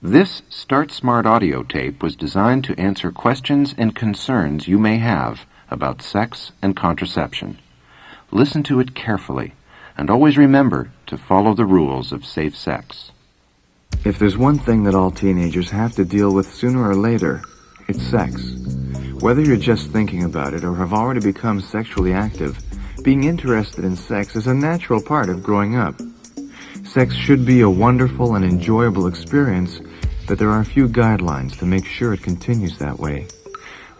This Start Smart audio tape was designed to answer questions and concerns you may have about sex and contraception. Listen to it carefully, and always remember to follow the rules of safe sex. If there's one thing that all teenagers have to deal with sooner or later, it's sex. Whether you're just thinking about it or have already become sexually active, being interested in sex is a natural part of growing up. Sex should be a wonderful and enjoyable experience, but there are a few guidelines to make sure it continues that way.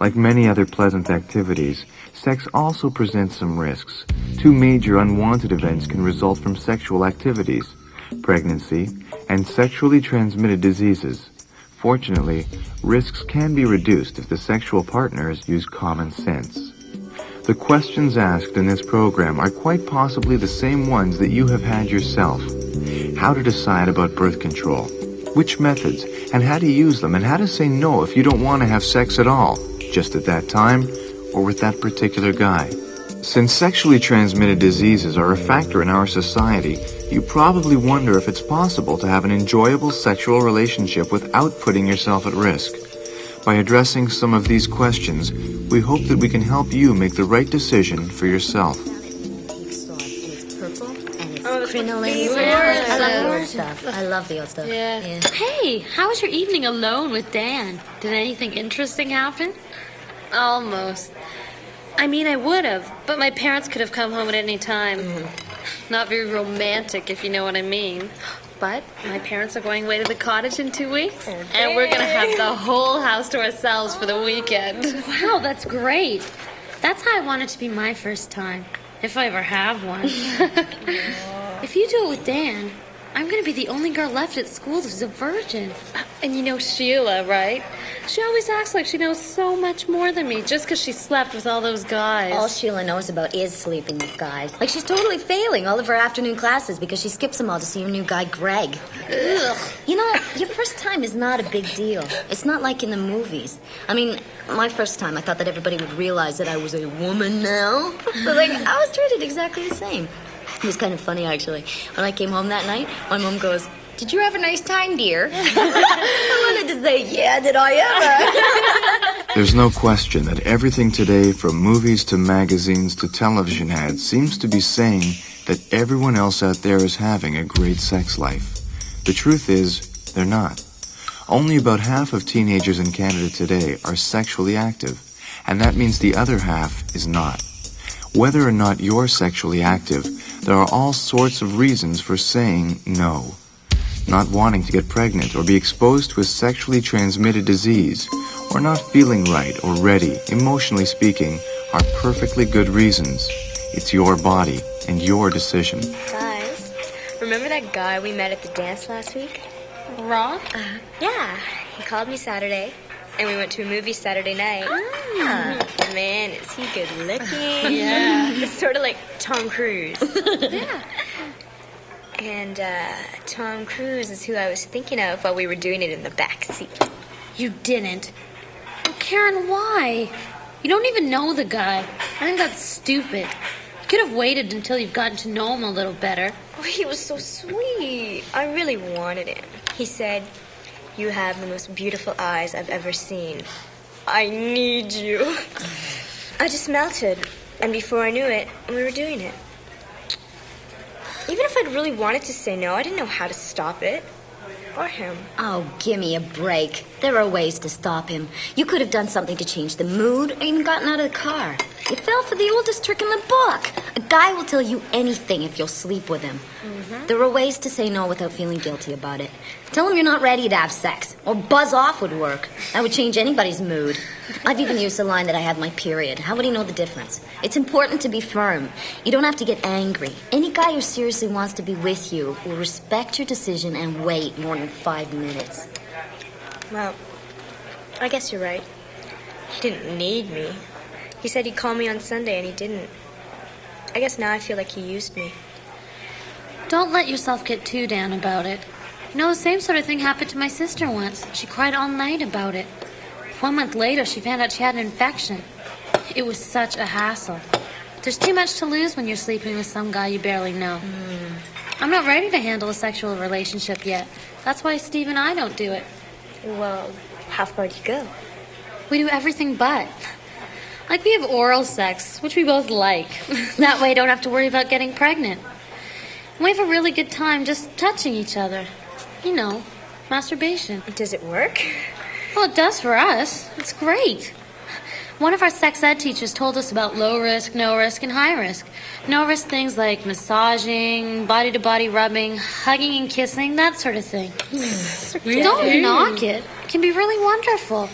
Like many other pleasant activities, sex also presents some risks. Two major unwanted events can result from sexual activities: pregnancy and sexually transmitted diseases. Fortunately, risks can be reduced if the sexual partners use common sense. The questions asked in this program are quite possibly the same ones that you have had yourself. How to decide about birth control, which methods, and how to use them, and how to say no if you don't want to have sex at all, just at that time, or with that particular guy. Since sexually transmitted diseases are a factor in our society, you probably wonder if it's possible to have an enjoyable sexual relationship without putting yourself at risk. By addressing some of these questions, we hope that we can help you make the right decision for yourself. Crinoline. I love the old stuff. I love the old stuff. Yeah. Hey, how was your evening alone with Dan? Did anything interesting happen? Almost. I mean, I would have, but my parents could have come home at any time. Not very romantic, if you know what I mean. But my parents are going away to the cottage in 2 weeks, and we're going to have the whole house to ourselves for the weekend. Wow, that's great. That's how I want it to be my first time, if I ever have one. If you do it with Dan, I'm going to be the only girl left at school who's a virgin. And you know Sheila, right? She always acts like she knows so much more than me just because she slept with all those guys. All Sheila knows about is sleeping with guys. Like, she's totally failing all of her afternoon classes because she skips them all to see her new guy, Greg. Ugh. You know, your first time is not a big deal. It's not like in the movies. I mean, my first time, I thought that everybody would realize that I was a woman now. But, like, I was treated exactly the same. It was kind of funny, actually. When I came home that night, my mom goes, "Did you have a nice time, dear?" I wanted to say, yeah, did I ever? There's no question that everything today, from movies to magazines to television ads, seems to be saying that everyone else out there is having a great sex life. The truth is, they're not. Only about half of teenagers in Canada today are sexually active, and that means the other half is not. Whether or not you're sexually active, there are all sorts of reasons for saying no. Not wanting to get pregnant or be exposed to a sexually transmitted disease, or not feeling right or ready, emotionally speaking, are perfectly good reasons. It's your body and your decision. Guys, remember that guy we met at the dance last week? Rob? Yeah, he called me Saturday, and we went to a movie Saturday night. Man, is he good looking? Yeah. It's sort of like Tom Cruise. Yeah. And Tom Cruise is who I was thinking of while we were doing it in the back seat. You didn't. Oh, Karen, why? You don't even know the guy. I think that's stupid. You could have waited until you've gotten to know him a little better. Oh, he was so sweet. I really wanted him. He said, "You have the most beautiful eyes I've ever seen. I need you." I just melted, and before I knew it, we were doing it. Even if I'd really wanted to say no, I didn't know how to stop it. Or him. Oh, give me a break. There are ways to stop him. You could have done something to change the mood or even gotten out of the car. You fell for the oldest trick in the book. A guy will tell you anything if you'll sleep with him. There are ways to say no without feeling guilty about it. Tell him you're not ready to have sex. Or buzz off would work. That would change anybody's mood. I've even used the line that I have my period. How would he know the difference? It's important to be firm. You don't have to get angry. Any guy who seriously wants to be with you will respect your decision and wait more than 5 minutes. Well, I guess you're right. He didn't need me. He said he'd call me on Sunday, and he didn't. I guess now I feel like he used me. Don't let yourself get too down about it. You know, the same sort of thing happened to my sister once. She cried all night about it. 1 month later, she found out she had an infection. It was such a hassle. There's too much to lose when you're sleeping with some guy you barely know. I'm not ready to handle a sexual relationship yet. That's why Steve and I don't do it. Well, how far do you go? We do everything but. Like, we have oral sex, which we both like. That way I don't have to worry about getting pregnant. And we have a really good time just touching each other. You know, masturbation. Does it work? Well, it does for us. It's great. One of our sex ed teachers told us about low risk, no risk, and high risk. No risk things like massaging, body-to-body rubbing, hugging and kissing, that sort of thing. Don't knock it. It can be really wonderful.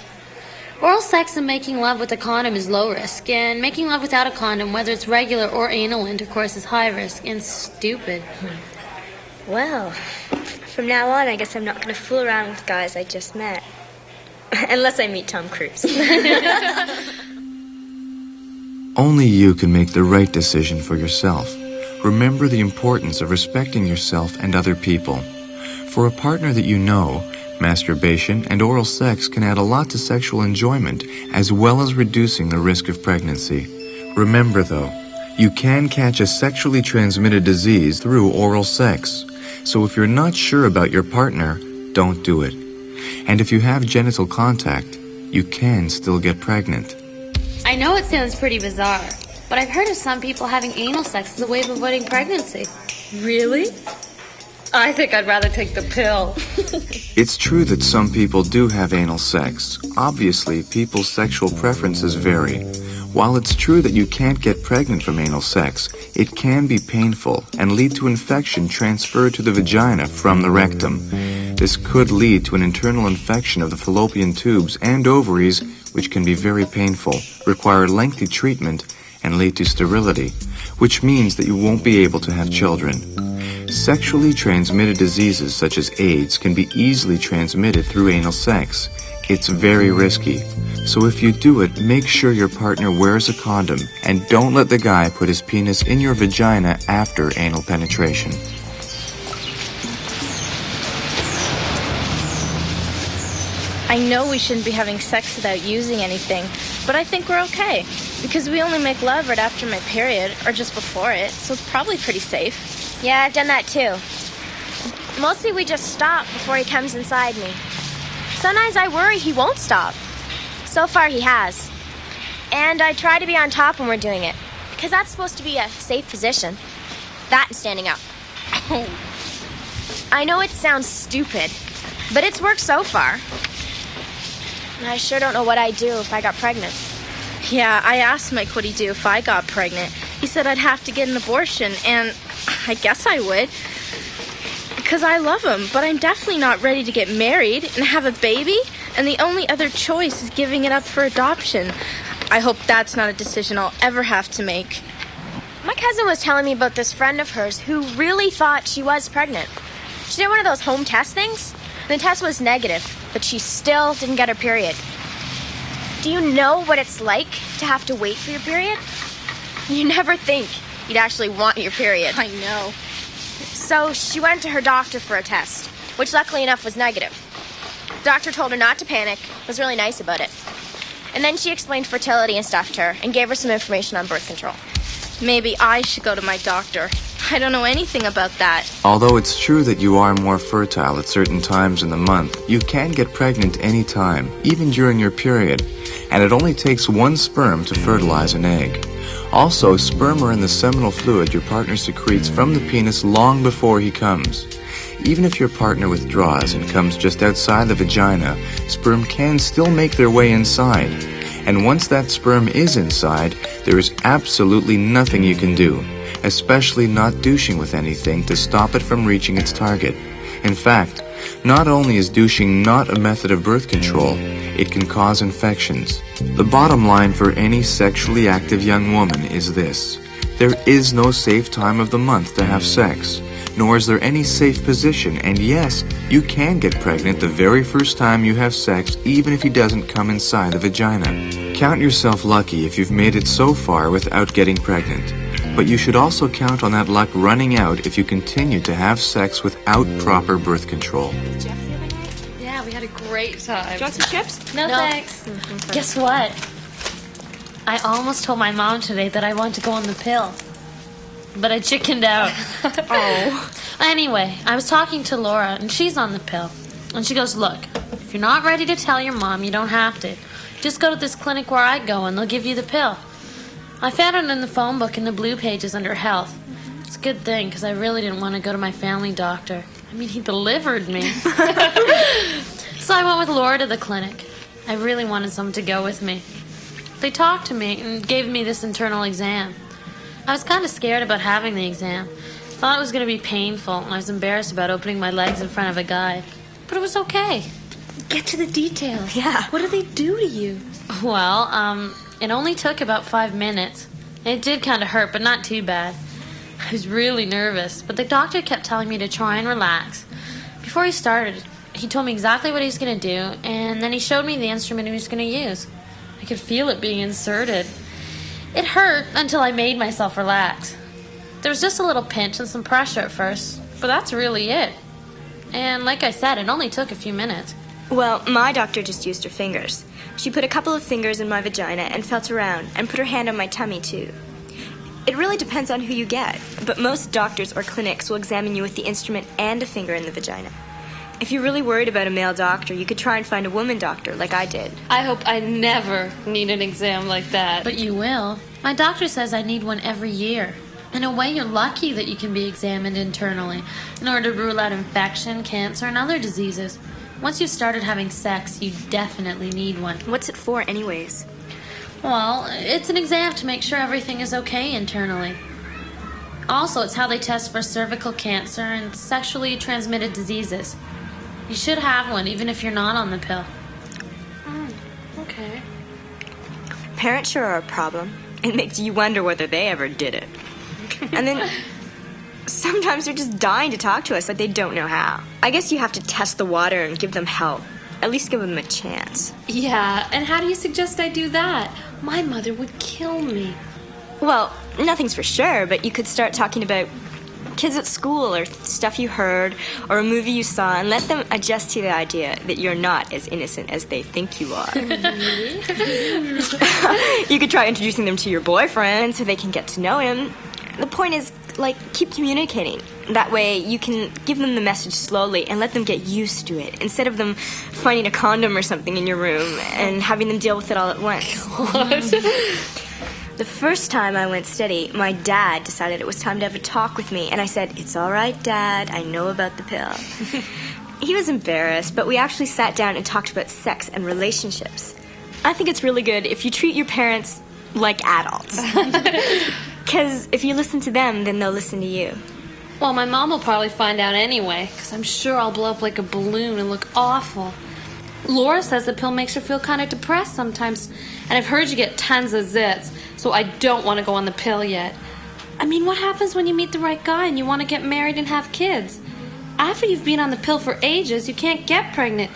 Oral sex and making love with a condom is low risk, and making love without a condom, whether it's regular or anal intercourse, is high risk and stupid. Well, from now on, I guess I'm not going to fool around with guys I just met. Unless I meet Tom Cruise. Only you can make the right decision for yourself. Remember the importance of respecting yourself and other people. For a partner that you know, masturbation and oral sex can add a lot to sexual enjoyment, as well as reducing the risk of pregnancy. Remember, though, you can catch a sexually transmitted disease through oral sex. So if you're not sure about your partner, don't do it. And if you have genital contact, you can still get pregnant. I know it sounds pretty bizarre, but I've heard of some people having anal sex as a way of avoiding pregnancy. Really? I think I'd rather take the pill. It's true that some people do have anal sex. Obviously, people's sexual preferences vary. While it's true that you can't get pregnant from anal sex, it can be painful and lead to infection transferred to the vagina from the rectum. This could lead to an internal infection of the fallopian tubes and ovaries, which can be very painful, require lengthy treatment, and lead to sterility, which means that you won't be able to have children. Sexually transmitted diseases such as AIDS can be easily transmitted through anal sex. It's very risky. So if you do it, make sure your partner wears a condom and don't let the guy put his penis in your vagina after anal penetration. I know we shouldn't be having sex without using anything, but I think we're okay. Because we only make love right after my period, or just before it, so it's probably pretty safe. Yeah, I've done that too. Mostly we just stop before he comes inside me. Sometimes I worry he won't stop. So far he has. And I try to be on top when we're doing it, because that's supposed to be a safe position. That and standing up. Oh. I know it sounds stupid, but it's worked so far. And I sure don't know what I'd do if I got pregnant. Yeah, I asked Mike what he'd do if I got pregnant. He said I'd have to get an abortion, and I guess I would. Because I love him, but I'm definitely not ready to get married and have a baby, and the only other choice is giving it up for adoption. I hope that's not a decision I'll ever have to make. My cousin was telling me about this friend of hers who really thought she was pregnant. She did one of those home test things, and the test was negative, but she still didn't get her period. Do you know what it's like to have to wait for your period? You never think you'd actually want your period. I know. So she went to her doctor for a test, which luckily enough was negative. The doctor told her not to panic, was really nice about it. And then she explained fertility and stuff to her and gave her some information on birth control. Maybe I should go to my doctor. I don't know anything about that. Although it's true that you are more fertile at certain times in the month, you can get pregnant any time, even during your period, and it only takes one sperm to fertilize an egg. Also, sperm are in the seminal fluid your partner secretes from the penis long before he comes. Even if your partner withdraws and comes just outside the vagina, sperm can still make their way inside. And once that sperm is inside, there is absolutely nothing you can do, especially not douching with anything to stop it from reaching its target. In fact, not only is douching not a method of birth control, it can cause infections. The bottom line for any sexually active young woman is this: there is no safe time of the month to have sex, nor is there any safe position, and yes, you can get pregnant the very first time you have sex, even if he doesn't come inside the vagina. Count yourself lucky if you've made it so far without getting pregnant. But you should also count on that luck running out if you continue to have sex without proper birth control. Yeah, we had a great time. Do you want some chips? No, thanks. Guess what? I almost told my mom today that I wanted to go on the pill. But I chickened out. Oh. Anyway, I was talking to Laura, and she's on the pill. And she goes, look, if you're not ready to tell your mom, you don't have to. Just go to this clinic where I go, and they'll give you the pill. I found it in the phone book in the blue pages under health. It's a good thing, because I really didn't want to go to my family doctor. I mean, he delivered me. So I went with Laura to the clinic. I really wanted someone to go with me. They talked to me and gave me this internal exam. I was kind of scared about having the exam. Thought it was going to be painful, and I was embarrassed about opening my legs in front of a guy. But it was okay. Get to the details. Yeah. What do they do to you? Well, it only took about 5 minutes. It did kind of hurt, but not too bad. I was really nervous, but the doctor kept telling me to try and relax. Before he started, he told me exactly what he was going to do, and then he showed me the instrument he was going to use. I could feel it being inserted. It hurt until I made myself relax. There was just a little pinch and some pressure at first, but that's really it. And like I said, it only took a few minutes. Well, my doctor just used her fingers. She put a couple of fingers in my vagina and felt around and put her hand on my tummy, too. It really depends on who you get, but most doctors or clinics will examine you with the instrument and a finger in the vagina. If you're really worried about a male doctor, you could try and find a woman doctor, like I did. I hope I never need an exam like that. But you will. My doctor says I need one every year. In a way, you're lucky that you can be examined internally in order to rule out infection, cancer, and other diseases. Once you've started having sex, you definitely need one. What's it for, anyways? Well, it's an exam to make sure everything is okay internally. Also, it's how they test for cervical cancer and sexually transmitted diseases. You should have one, even if you're not on the pill. Okay. Parents sure are a problem. It makes you wonder whether they ever did it. And then sometimes they're just dying to talk to us like they don't know how. I guess you have to test the water and give them help. At least give them a chance. Yeah, and how do you suggest I do that? My mother would kill me. Well, nothing's for sure, but you could start talking about kids at school or stuff you heard or a movie you saw and let them adjust to the idea that you're not as innocent as they think you are. You could try introducing them to your boyfriend so they can get to know him. The point is, keep communicating. That way you can give them the message slowly and let them get used to it instead of them finding a condom or something in your room and having them deal with it all at once. The first time I went steady, my dad decided it was time to have a talk with me, and I said, "It's all right, Dad, I know about the pill." He was embarrassed, but we actually sat down and talked about sex and relationships. I think it's really good if you treat your parents like adults. Because if you listen to them, then they'll listen to you. Well, my mom will probably find out anyway, because I'm sure I'll blow up like a balloon and look awful. Laura says the pill makes her feel kind of depressed sometimes, and I've heard you get tons of zits, so I don't want to go on the pill yet. I mean, what happens when you meet the right guy and you want to get married and have kids? After you've been on the pill for ages, you can't get pregnant,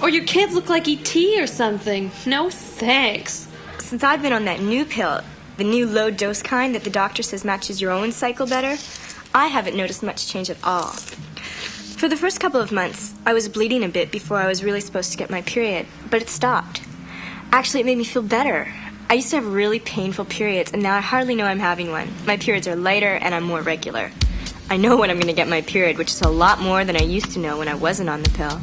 or your kids look like E.T. or something. No thanks. Since I've been on that new pill, the new low-dose kind that the doctor says matches your own cycle better, I haven't noticed much change at all. For the first couple of months, I was bleeding a bit before I was really supposed to get my period, but it stopped. Actually, it made me feel better. I used to have really painful periods, and now I hardly know I'm having one. My periods are lighter, and I'm more regular. I know when I'm going to get my period, which is a lot more than I used to know when I wasn't on the pill.